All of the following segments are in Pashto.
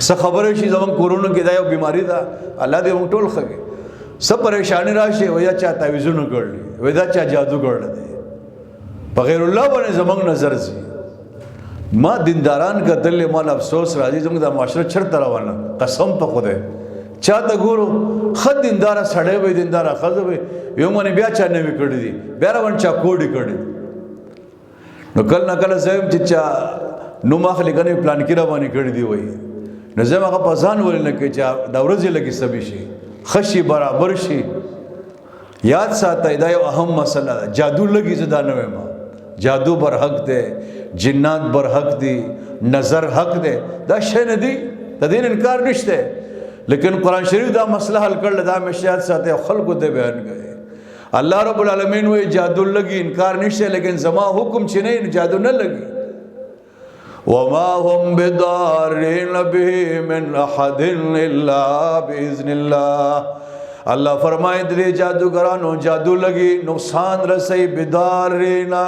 څه خبره شي زمون کورونو کې دا یو بیماری ده الله دې موږ ټول خګي سب پریشانی راشي ویا چا تعویذونه کړل ویا چا جادو کړل دي بغیر الله باندې زمون نظر سي ما دینداران کتل مال افسوس راځي زموږ د معاشره چرته روانه قسم په خوده چا ته ګورو خد دیندار سړی وي دیندار خزه وي یو باندې بیا چا نه وکړي دي بیا روان چا کوډي کړي نو کله نه کله زم چې چا نو ماخلي کنه پلان کې رواني کړي دی وای نو زم هغه پسان ولې نه کې چې د ورځې لګي سبي شي خشي برابر شي یاد ساته دا یو اهم مسله ده جادو لګي زدا نه ما جادو بر حق ده جنات بر حق دي نظر حق ده دا شی نه دي د دین انکار نشته لیکن قرآن شریف دا مسئلہ حل کر دا مشیات ساتے خلق دے بیان گئے اللہ رب العالمین وہ جادو لگی انکار نشتے لیکن زما حکم چھنے جادو نہ لگی وما هم بدارین به من احد الا باذن اللہ اللہ فرمائے دے جادوگرانو جادو لگی نقصان رسے بدارینا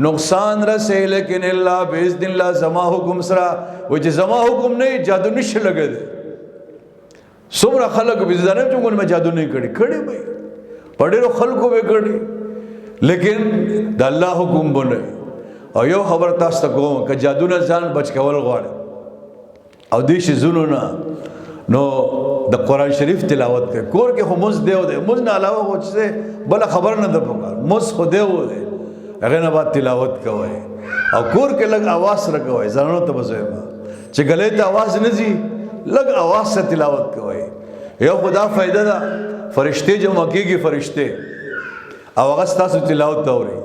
نقصان رسے لیکن اللہ باذن اللہ زما حکم سرا وہ زما حکم نہیں جادو نش لگے دے سمرا خلق بھی زدانے چونکہ میں جادو نہیں کڑی بھائی پڑھے رو خلقوں میں کڑی لیکن دا اللہ حکم بنے اور یو خبر تاستا کوم کہ جادو نہ جان بچ کول غواړي او دیش زونو نه نو د قرآن شریف تلاوت کوي کور کې هم مز دیو دی مز نه علاوه هو چې بل خبر نه ده پکار مز خو دیو دی هغه نه بعد تلاوت کوي او کور کې لګ आवाज رکوي ځانو ته بزوي چې غلې ته आवाज نه زی لگ آواز سے تلاوت کوئی یو خدا فائدہ دا فرشتے جو مکیگی فرشتے او اغسطا سو تلاوت تاوری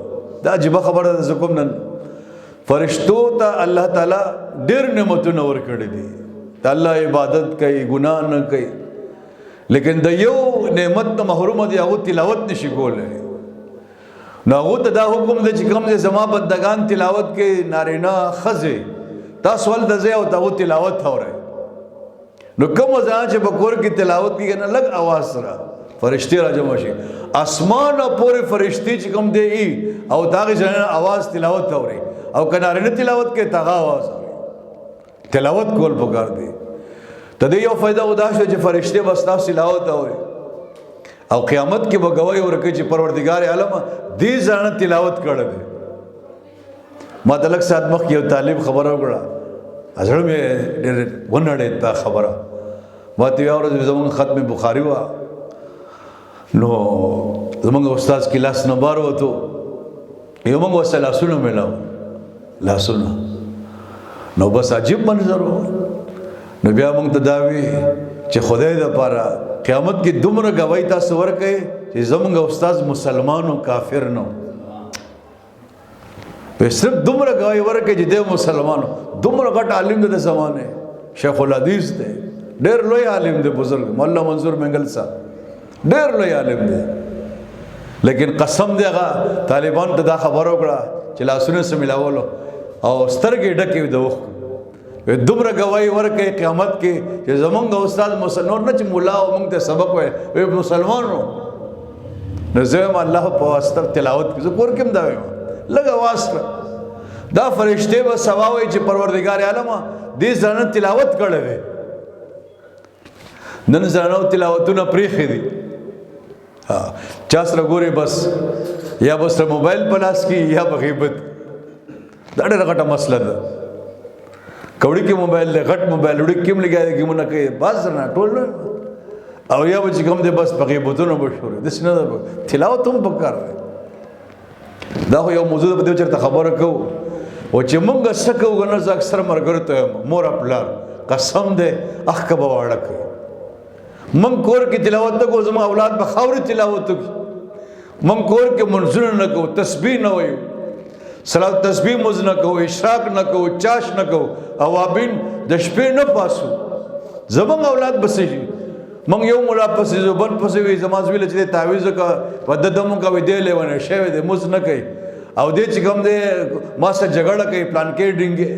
دا جبا خبر دا زکم نن فرشتو تا اللہ تعالی دیر نعمتو نور کردی دی تا اللہ عبادت کئی گناہ نہ کئی لیکن دا یو نعمت تا محروم دی اغو تلاوت نشی کولے نا اغو تا دا حکم دے چکم دے زمان بندگان تلاوت کے نارینا خزے تا سوال دا زی او تا اغو تلاوت تاوری نو کم وزان چې بکور کی تلاوت کی گنا لگ آواز سرا فرشتی را جمع شي اسمان پورے فرشتی چې کم دی او داغی جنن آواز تلاوت تاوری او کنارین تلاوت کے تاغا آواز تلاوت کول پکار دی تا دی یو فائدہ خدا شو چې فرشتی بستاف تلاوت تاوری او قیامت کی بگوائی ورکی چې پروردگار عالم دی زنن تلاوت کرده ما تلک سات مخ یو طالب خبر وکړه ازړ مې ډېر ونړې تا خبره ما ته یو ورځ زموږ ختم بخاری وا نو زموږ استاد کلاس نمبر وته یو موږ وسلا سنو ملاو لا سنو نو بس عجیب منظر و نو بیا موږ ته داوی چې خدای د پاره قیامت کې دومره گواہی تاسو ورکړي چې زموږ استاد مسلمانو کافر نو صرف دومره گواہی ورکړي چې د مسلمانو دومره غټ عالم د زمانه شیخ الحدیث دی ډېر لوی عالم دی بزرگ مولانا منظور منگل صاحب ډېر لوی عالم دی لیکن قسم دی هغه طالبان ته دا خبر وکړه چې لاسونه سره ملاولو او سترګې ډکې د وخت دومره گواہی ورکړي قیامت کې چې زمونږ استاد مسلمان نه چې مولا او موږ ته سبق وای مسلمانو نو زم الله په واسطه تلاوت کې کور کې دا وایم لګ आवाज دا فرشتے و سواوی چې پروردگار عالم دې ځان تلاوت کړي نن ځانو تلاوتونه پریخي دي چا سره ګوري بس یا بس موبایل پلاس کی یا بغیبت دا ډېر غټه مسله ده کوړی کې موبایل له غټ موبایل وړي کوم لګای کی مونږ کوي باز نه ټول او یا به کوم دې بس بغیبتونه مشهور دي څنګه تلاوت هم پکار دا یو موضوع په دې چرته خبره کو او چې مونږ سکو غنځ اکثر مرګره ته مور خپل قسم دې اخ کبه واړه کوي من کور کی تلاوت کو زما اولاد به خاوري تلاوت کی من کور کې منځونه نه کو تسبیح نه وي صلات تسبیح مز نه کو اشراق نه کو چاش نه کو اوابین د شپې نه پاسو زمون اولاد بسې من یو مولا پسې زبر پسې وي زما زویل چې تعویذ کا وددمو کا وی دی لیونه شوی دې مز نه کوي او دې چې کوم دې ما سره جګړه کوي پلان کې ډینګي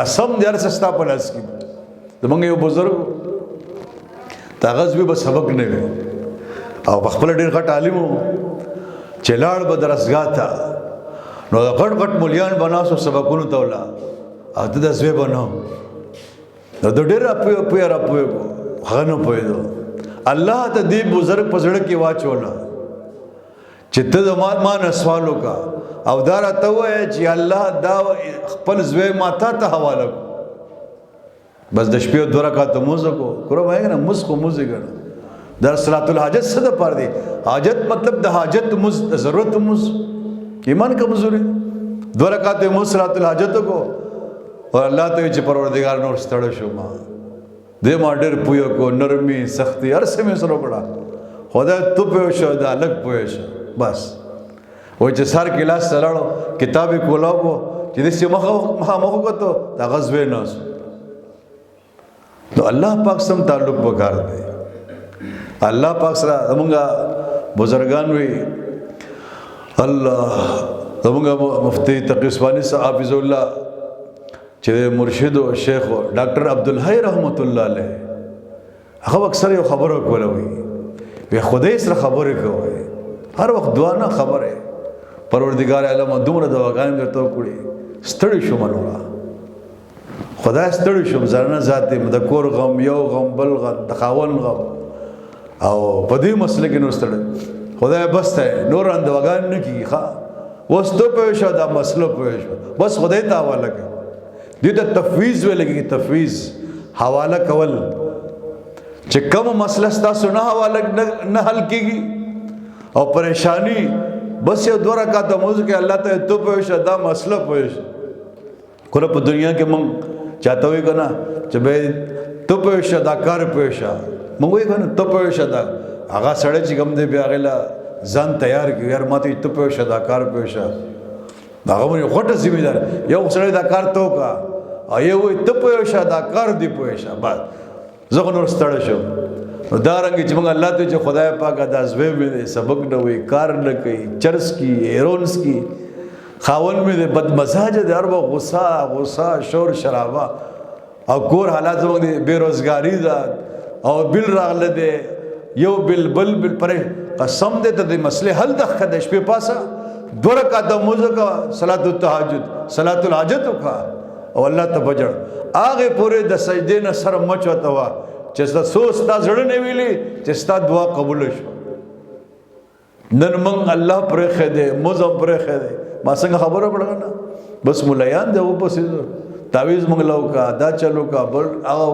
قسم دې هر سستا پلاس کی زمون یو بزرګ تاغذ به سبق نه وي او خپل ډیر غټ عالم چلاړ به درسګاه ته نو د غټ غټ مولیان بناسو سبقونو ته ولا او ته د زوی بنو نو د ډېر اپوی هغه نه پوهېدو الله ته دې بزرګ په زړه کې واچوله چې ته د ما نه سوال وکړه او دا راته ووایه چې الله دا خپل زوی ما تا ته حواله کړو بس د شپې 2 رکعاته لمونځ وکړو کوم وایي نه لمونځ خو لمونځ یې ګڼه دا صلات الحاجت څه دپاره دی حاجت مطلب د حاجت لمونځ د ضرورت لمونځ ایمان کمزوري 2 رکعاته لمونځ صلات الحاجت وکړو او الله ته چې پروردګار نور ستړی شوم دې ما ډېر پوهه کو نرمي سختي هر څه مې سره وکړه خدای ته پوه شو دا الګ پوه شو بس و چې سر کې لاس سلاړو کتاب کولاو کو چې دې مخه کوته دا غزوې نه نو الله پاک سم تعلق وکړ دی الله پاک سره زمونږه بزرګان وي الله زمونږه مفتی تقی عثماني صاحب حافظ الله چې مرشد او شیخ ډاکټر عبدالحی رحمت الله علیه هغه اکثر یو خبره کوله وي خدای سره خبرې کوي هر وخت دعا نه خبره پروردگار عالم دومره دواګانې درته وکړي ستړي شو منوړه خدای ستړي شو ځانه ذات د کور غم یو غم بل غم د خاون غم او په دې مسله کې نو ستړي خدای بس ته نور دواګانې نه کیږي ښا اوس ته په شو دا مسله په شو بس خدای ته حواله کوي دې ته تفویض ویل کېږي تفویض حواله کول چې کوم مسله ستاسو نه حواله نه حل کیږي او پریشانی بس یو 2 رکعاته لمونځ کې الله ته ته په شو دا مسله په شو کله په دنیا کې مونږ چاته وي کنه چې به ته په شو دا کار په شو مونږ وي کنه ته په شو دا هغه سړی چې کوم دی بیا غلا ځان تیار کی یار ماته ته په شو دا کار په شو دا غوړي غټه ذمہ دار یو سړی دا کار تو کا او یو ته په شو دا کار دی په شو بس زه نور ستړی شم دا رنګ چې موږ الله ته چې خدای پاک دا زوی مې سبق نه وي کار نه کوي چرس کی ایرونس کی خاون مې بد مزاج دی هر وخت غصه شور شرابه او کور حالات زموږ دی بیروزګاری ده او بل راغله دی یو بل پرې قسم دې ته د مسلې حل د شپې پاسه 2 رکعاته لمونځ وکړه صلات التهجد صلات الحاجت وکړه او الله ته بجړ هغه پورې د سجدې نه سر مچ وته وا چې تاسو ستا زړه نه ویلي چې ستا دعا قبول شو نن موږ الله پرې خده مزم پرې خده ما څنګه خبره پړغه نه بس مولایان دی او پسې تعویذ موږ لو کا دا چلو کا بل هغه